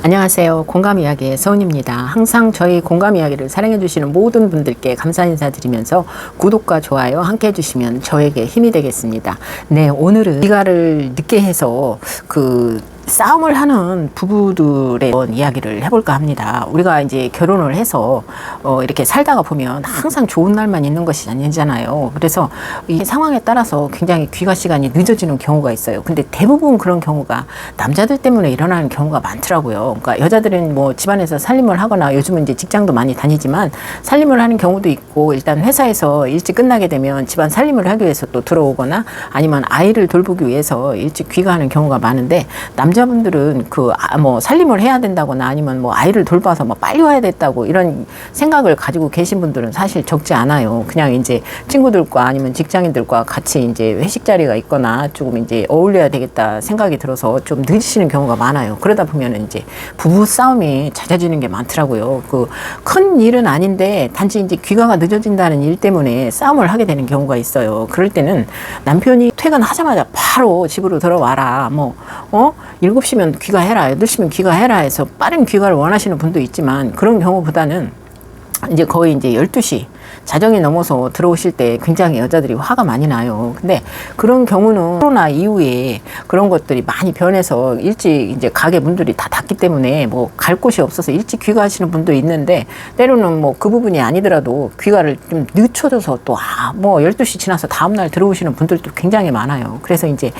안녕하세요. 공감 이야기의 서은입니다. 항상 저희 공감 이야기를 사랑해 주시는 모든 분들께 감사 인사드리면서 구독과 좋아요 함께 해주시면 저에게 힘이 되겠습니다. 네, 오늘은 귀가를 늦게 해서 싸움을 하는 부부들의 이야기를 해볼까 합니다. 우리가 이제 결혼을 해서 이렇게 살다가 보면 항상 좋은 날만 있는 것이 아니잖아요. 그래서 이 상황에 따라서 굉장히 귀가 시간이 늦어지는 경우가 있어요. 근데 대부분 그런 경우가 남자들 때문에 일어나는 경우가 많더라고요. 그러니까 여자들은 뭐 집안에서 살림을 하거나 요즘은 이제 직장도 많이 다니지만 살림을 하는 경우도 있고, 일단 회사에서 일찍 끝나게 되면 집안 살림을 하기 위해서 또 들어오거나 아니면 아이를 돌보기 위해서 일찍 귀가하는 경우가 많은데, 남자분들은 살림을 해야 된다거나 아니면 뭐 아이를 돌봐서 뭐 빨리 와야 됐다고 이런 생각을 가지고 계신 분들은 사실 적지 않아요. 그냥 이제 친구들과 아니면 직장인들과 같이 이제 회식 자리가 있거나 조금 이제 어울려야 되겠다 생각이 들어서 좀 늦으시는 경우가 많아요. 그러다 보면은 이제 부부 싸움이 잦아지는 게 많더라고요. 큰 일은 아닌데 단지 이제 귀가가 늦어진다는 일 때문에 싸움을 하게 되는 경우가 있어요. 그럴 때는 남편이 퇴근하자마자 바로 집으로 들어와라, 7시면 귀가해라, 8시면 귀가해라 해서 빠른 귀가를 원하시는 분도 있지만, 그런 경우보다는 이제 거의 이제 12시 자정이 넘어서 들어오실 때 굉장히 여자들이 화가 많이 나요. 근데 그런 경우는 코로나 이후에 그런 것들이 많이 변해서 일찍 이제 가게 문들이 다 닫기 때문에 뭐 갈 곳이 없어서 일찍 귀가하시는 분도 있는데, 때로는 뭐 그 부분이 아니더라도 귀가를 좀 늦춰져서 또 12시 지나서 다음날 들어오시는 분들도 굉장히 많아요. 그래서 이제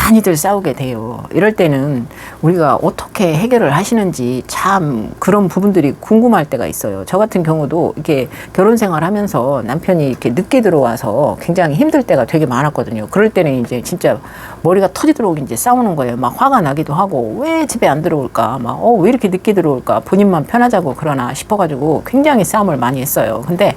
많이들 싸우게 돼요. 이럴 때는 우리가 어떻게 해결을 하시는지 참 그런 부분들이 궁금할 때가 있어요. 저 같은 경우도 이렇게 결혼 생활하면서 남편이 이렇게 늦게 들어와서 굉장히 힘들 때가 되게 많았거든요. 그럴 때는 이제 진짜 머리가 터지도록 이제 싸우는 거예요. 막 화가 나기도 하고, 왜 집에 안 들어올까? 왜 이렇게 늦게 들어올까? 본인만 편하자고 그러나 싶어가지고 굉장히 싸움을 많이 했어요. 근데,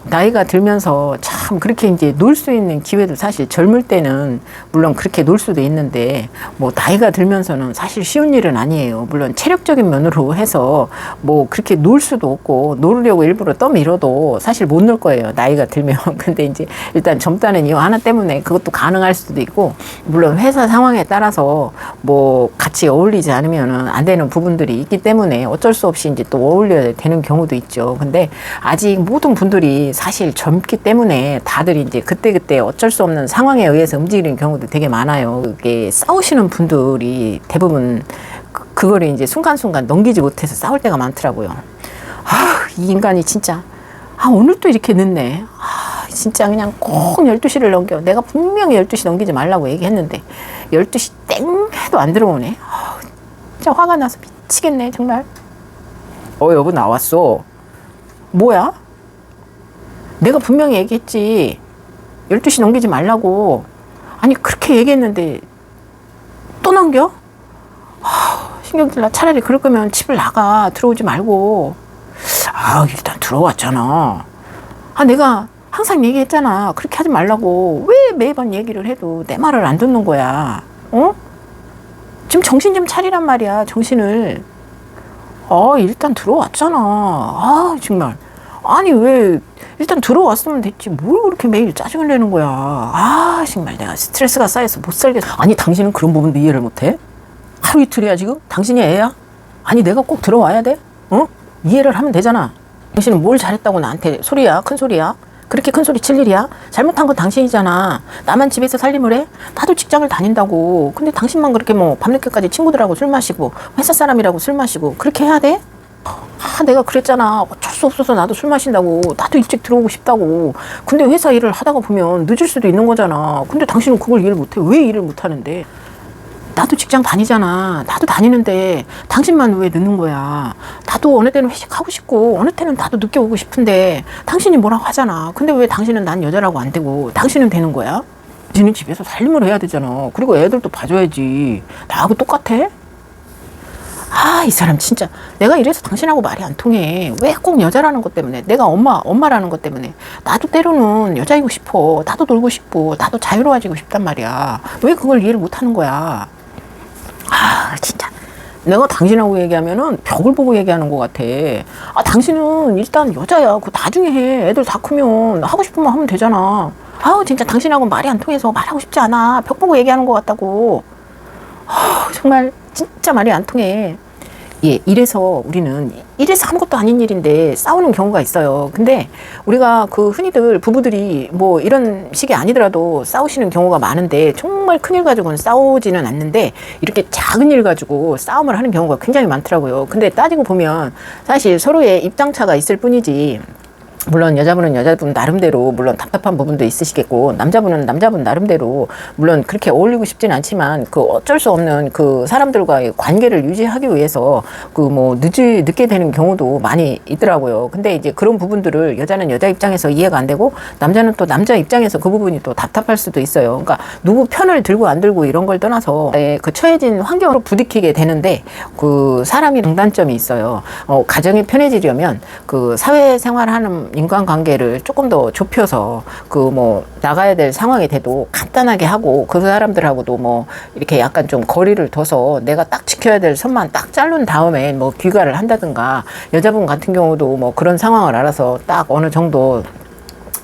나이가 들면서 참 그렇게 이제 놀 수 있는 기회도 사실 젊을 때는 물론 그렇게 놀 수도 있는데, 뭐 나이가 들면서는 사실 쉬운 일은 아니에요. 물론 체력적인 면으로 해서 뭐 그렇게 놀 수도 없고, 놀으려고 일부러 떠밀어도 사실 못 놀 거예요, 나이가 들면. 근데 이제 일단 젊다는 이유 하나 때문에 그것도 가능할 수도 있고, 물론 회사 상황에 따라서 뭐 같이 어울리지 않으면은 안 되는 부분들이 있기 때문에 어쩔 수 없이 이제 또 어울려야 되는 경우도 있죠. 근데 아직 모든 분들이 사실 젊기 때문에 다들 이제 그때그때 어쩔 수 없는 상황에 의해서 움직이는 경우도 되게 많아요. 이게 싸우시는 분들이 대부분 그거를 이제 순간순간 넘기지 못해서 싸울 때가 많더라고요. 이 인간이 진짜 오늘 또 이렇게 늦네. 진짜 그냥 꼭 12시를 넘겨. 내가 분명히 12시 넘기지 말라고 얘기했는데 12시 땡 해도 안 들어오네. 진짜 화가 나서 미치겠네 정말. 여보 나왔어. 뭐야? 내가 분명히 얘기했지, 12시 넘기지 말라고. 아니 그렇게 얘기했는데 또 넘겨? 신경질 나. 차라리 그럴 거면 집을 나가. 들어오지 말고. 일단 들어왔잖아. 내가 항상 얘기했잖아, 그렇게 하지 말라고. 왜 매번 얘기를 해도 내 말을 안 듣는 거야? 지금 정신 좀 차리란 말이야, 정신을. 일단 들어왔잖아. 정말. 아니 왜 일단 들어왔으면 됐지, 뭘 그렇게 매일 짜증을 내는 거야. 정말 내가 스트레스가 쌓여서 못 살겠어. 아니 당신은 그런 부분도 이해를 못해? 하루 이틀이야 지금? 당신이 애야? 아니 내가 꼭 들어와야 돼? 이해를 하면 되잖아. 당신은 뭘 잘했다고 나한테 소리야? 큰 소리야? 그렇게 큰 소리 칠 일이야? 잘못한 건 당신이잖아. 나만 집에서 살림을 해? 나도 직장을 다닌다고. 근데 당신만 그렇게 뭐 밤늦게까지 친구들하고 술 마시고 회사 사람이라고 술 마시고 그렇게 해야 돼? 내가 그랬잖아. 어쩔 수 없어서 나도 술 마신다고. 나도 일찍 들어오고 싶다고. 근데 회사 일을 하다가 보면 늦을 수도 있는 거잖아. 근데 당신은 그걸 이해를 못해. 왜 이해를 못하는데? 나도 직장 다니잖아. 나도 다니는데 당신만 왜 늦는 거야? 나도 어느 때는 회식하고 싶고 어느 때는 나도 늦게 오고 싶은데 당신이 뭐라고 하잖아. 근데 왜 당신은 난 여자라고 안 되고 당신은 되는 거야? 당신은 집에서 살림을 해야 되잖아. 그리고 애들도 봐줘야지. 나하고 똑같아? 이 사람 진짜. 내가 이래서 당신하고 말이 안 통해. 왜 꼭 여자라는 것 때문에, 내가 엄마라는 것 때문에. 나도 때로는 여자이고 싶어. 나도 놀고 싶고 나도 자유로워지고 싶단 말이야. 왜 그걸 이해를 못하는 거야? 진짜. 내가 당신하고 얘기하면은 벽을 보고 얘기하는 것 같아. 당신은 일단 여자야. 그거 나중에 해. 애들 다 크면 하고 싶으면 하면 되잖아. 진짜 당신하고 말이 안 통해서 말하고 싶지 않아. 벽 보고 얘기하는 것 같다고. 정말 진짜 말이 안 통해. 예, 이래서 우리는 이래서 아무것도 아닌 일인데 싸우는 경우가 있어요. 근데 우리가 그 흔히들 부부들이 뭐 이런 식이 아니더라도 싸우시는 경우가 많은데 정말 큰일 가지고는 싸우지는 않는데 이렇게 작은 일 가지고 싸움을 하는 경우가 굉장히 많더라고요. 근데 따지고 보면 사실 서로의 입장차가 있을 뿐이지, 물론 여자분은 여자분 나름대로 물론 답답한 부분도 있으시겠고, 남자분은 남자분 나름대로 물론 그렇게 어울리고 싶진 않지만 그 어쩔 수 없는 그 사람들과의 관계를 유지하기 위해서 그 뭐 늦게 되는 경우도 많이 있더라고요. 근데 이제 그런 부분들을 여자는 여자 입장에서 이해가 안 되고 남자는 또 남자 입장에서 그 부분이 또 답답할 수도 있어요. 그러니까 누구 편을 들고 안 들고 이런 걸 떠나서 그 처해진 환경으로 부딪히게 되는데, 그 사람이 장단점이 있어요. 가정이 편해지려면 그 사회생활하는 인간관계를 조금 더 좁혀서 그 뭐 나가야 될 상황이 돼도 간단하게 하고, 그 사람들하고도 뭐 이렇게 약간 좀 거리를 둬서 내가 딱 지켜야 될 선만 딱 자른 다음에 뭐 귀가를 한다든가, 여자분 같은 경우도 뭐 그런 상황을 알아서 딱 어느 정도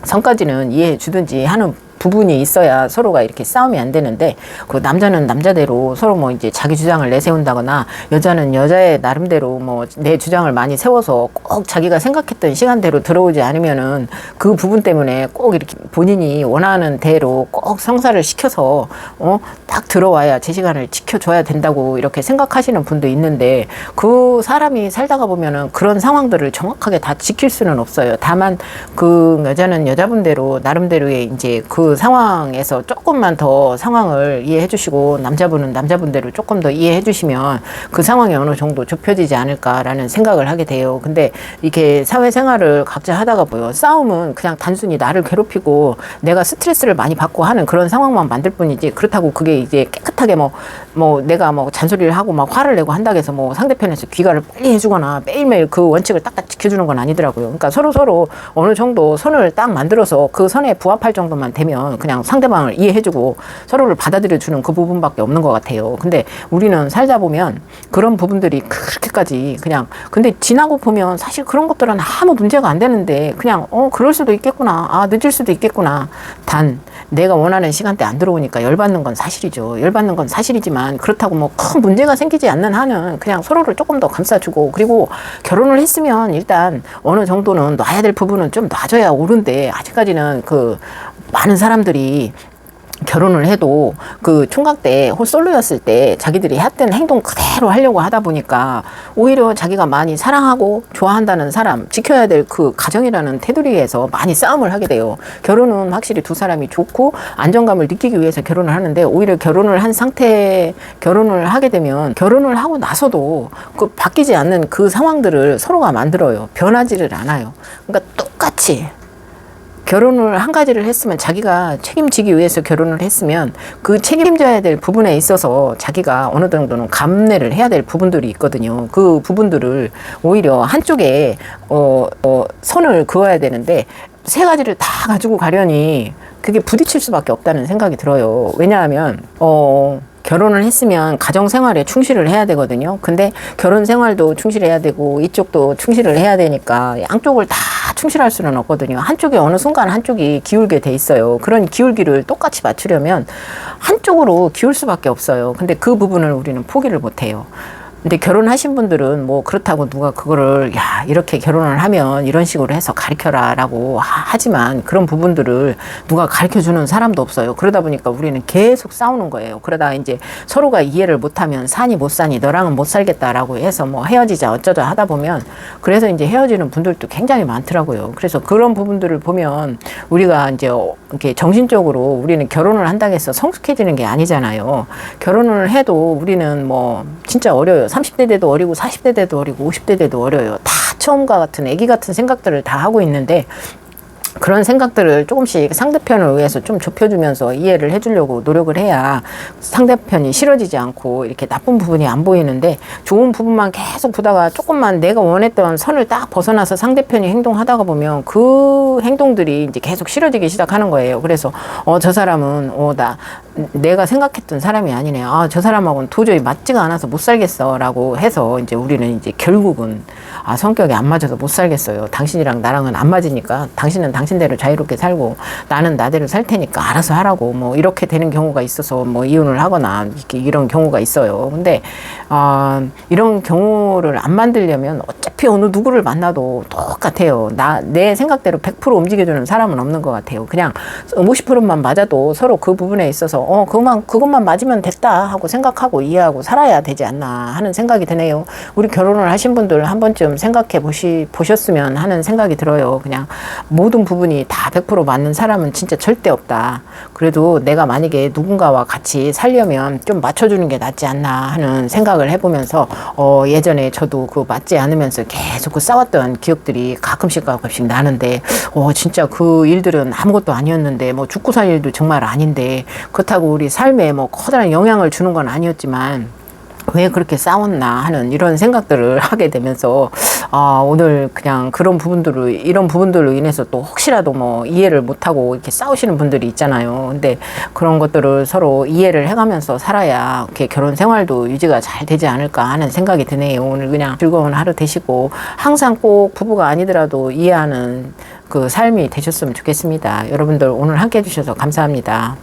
선까지는 이해해 주든지 하는 부분이 있어야 서로가 이렇게 싸움이 안 되는데, 그 남자는 남자대로 서로 뭐 이제 자기 주장을 내세운다거나, 여자는 여자의 나름대로 뭐 내 주장을 많이 세워서 꼭 자기가 생각했던 시간대로 들어오지 않으면은 그 부분 때문에 꼭 이렇게 본인이 원하는 대로 꼭 성사를 시켜서 딱 들어와야 제 시간을 지켜줘야 된다고 이렇게 생각하시는 분도 있는데, 그 사람이 살다가 보면은 그런 상황들을 정확하게 다 지킬 수는 없어요. 다만 그 여자는 여자분대로 나름대로의 이제 그 상황에서 조금만 더 상황을 이해해 주시고, 남자분은 남자분대로 조금 더 이해해 주시면 그 상황이 어느 정도 좁혀지지 않을까라는 생각을 하게 돼요. 근데 이렇게 사회생활을 각자 하다가 보여, 싸움은 그냥 단순히 나를 괴롭히고 내가 스트레스를 많이 받고 하는 그런 상황만 만들 뿐이지, 그렇다고 그게 이제 깨끗하게 뭐 내가 뭐 잔소리를 하고 막 화를 내고 한다고 해서 뭐 상대편에서 귀가를 빨리 해주거나 매일매일 그 원칙을 딱딱 지켜주는 건 아니더라고요. 그러니까 서로 어느 정도 선을 딱 만들어서 그 선에 부합할 정도만 되면 그냥 상대방을 이해해주고 서로를 받아들여주는 그 부분밖에 없는 것 같아요. 근데 우리는 살다 보면 그런 부분들이 그렇게까지 그냥, 근데 지나고 보면 사실 그런 것들은 아무 문제가 안 되는데 그냥 그럴 수도 있겠구나, 늦을 수도 있겠구나. 단 내가 원하는 시간대 안 들어오니까 열받는 건 사실이죠. 열받는 건 사실이지만, 그렇다고 뭐 큰 문제가 생기지 않는 한은 그냥 서로를 조금 더 감싸주고, 그리고 결혼을 했으면 일단 어느 정도는 놔야 될 부분은 좀 놔줘야 옳은데, 아직까지는 그 많은 사람들이 결혼을 해도 그 총각 때 솔로였을 때 자기들이 했던 행동 그대로 하려고 하다 보니까 오히려 자기가 많이 사랑하고 좋아한다는 사람, 지켜야 될 그 가정이라는 테두리에서 많이 싸움을 하게 돼요. 결혼은 확실히 두 사람이 좋고 안정감을 느끼기 위해서 결혼을 하는데, 오히려 결혼을 한 상태, 결혼을 하게 되면 결혼을 하고 나서도 그 바뀌지 않는 그 상황들을 서로가 만들어요. 변하지를 않아요. 그러니까 똑같이 결혼을 한 가지를 했으면, 자기가 책임지기 위해서 결혼을 했으면 그 책임져야 될 부분에 있어서 자기가 어느 정도는 감내를 해야 될 부분들이 있거든요. 그 부분들을 오히려 한쪽에 선을 그어야 되는데, 세 가지를 다 가지고 가려니 그게 부딪힐 수밖에 없다는 생각이 들어요. 왜냐하면 결혼을 했으면 가정 생활에 충실을 해야 되거든요. 근데 결혼 생활도 충실해야 되고 이쪽도 충실을 해야 되니까 양쪽을 다 충실할 수는 없거든요. 한쪽이 어느 순간 한쪽이 기울게 돼 있어요. 그런 기울기를 똑같이 맞추려면 한쪽으로 기울 수밖에 없어요. 근데 그 부분을 우리는 포기를 못 해요. 근데 결혼하신 분들은 뭐 그렇다고 누가 그거를 야 이렇게 결혼을 하면 이런 식으로 해서 가르쳐라 라고 하지만, 그런 부분들을 누가 가르쳐주는 사람도 없어요. 그러다 보니까 우리는 계속 싸우는 거예요. 그러다 이제 서로가 이해를 못하면 사니 못 사니 너랑은 못 살겠다라고 해서 뭐 헤어지자 어쩌자 하다 보면, 그래서 이제 헤어지는 분들도 굉장히 많더라고요. 그래서 그런 부분들을 보면 우리가 이제 이렇게 정신적으로 우리는 결혼을 한다고 해서 성숙해지는 게 아니잖아요. 결혼을 해도 우리는 뭐 진짜 어려요. 30대 돼도 어리고 40대 돼도 어리고 50대 돼도 어려요. 다 처음과 같은 애기 같은 생각들을 다 하고 있는데, 그런 생각들을 조금씩 상대편을 위해서 좀 좁혀주면서 이해를 해주려고 노력을 해야 상대편이 싫어지지 않고 이렇게 나쁜 부분이 안 보이는데, 좋은 부분만 계속 보다가 조금만 내가 원했던 선을 딱 벗어나서 상대편이 행동하다가 보면 그 행동들이 이제 계속 싫어지기 시작하는 거예요. 그래서 저 사람은 내가 생각했던 사람이 아니네. 저 사람하고는 도저히 맞지가 않아서 못 살겠어 라고 해서 이제 우리는 이제 결국은 아, 성격이 안 맞아서 못 살겠어요. 당신이랑 나랑은 안 맞으니까 당신은 당신대로 자유롭게 살고 나는 나대로 살 테니까 알아서 하라고 뭐 이렇게 되는 경우가 있어서 뭐 이혼을 하거나 이런 경우가 있어요. 근데 이런 경우를 안 만들려면 어차피 어느 누구를 만나도 똑같아요. 내 생각대로 100% 움직여주는 사람은 없는 것 같아요. 그냥 50%만 맞아도 서로 그 부분에 있어서 그것만 맞으면 됐다 하고 생각하고 이해하고 살아야 되지 않나 하는 생각이 드네요. 우리 결혼을 하신 분들 한 번쯤 생각해 보셨으면 하는 생각이 들어요. 그냥 모든 부분이 다 100% 맞는 사람은 진짜 절대 없다. 그래도 내가 만약에 누군가와 같이 살려면 좀 맞춰주는 게 낫지 않나 하는 생각을 해보면서 예전에 저도 그 맞지 않으면서 계속 그 싸웠던 기억들이 가끔씩 나는데 진짜 그 일들은 아무것도 아니었는데 뭐 죽고 살 일도 정말 아닌데 그렇다고 우리 삶에 뭐 커다란 영향을 주는 건 아니었지만 왜 그렇게 싸웠나 하는 이런 생각들을 하게 되면서 오늘 그냥 이런 부분들로 인해서 또 혹시라도 뭐 이해를 못하고 이렇게 싸우시는 분들이 있잖아요. 근데 그런 것들을 서로 이해를 해가면서 살아야 이렇게 결혼 생활도 유지가 잘 되지 않을까 하는 생각이 드네요. 오늘 그냥 즐거운 하루 되시고 항상 꼭 부부가 아니더라도 이해하는 그 삶이 되셨으면 좋겠습니다. 여러분들 오늘 함께 해주셔서 감사합니다.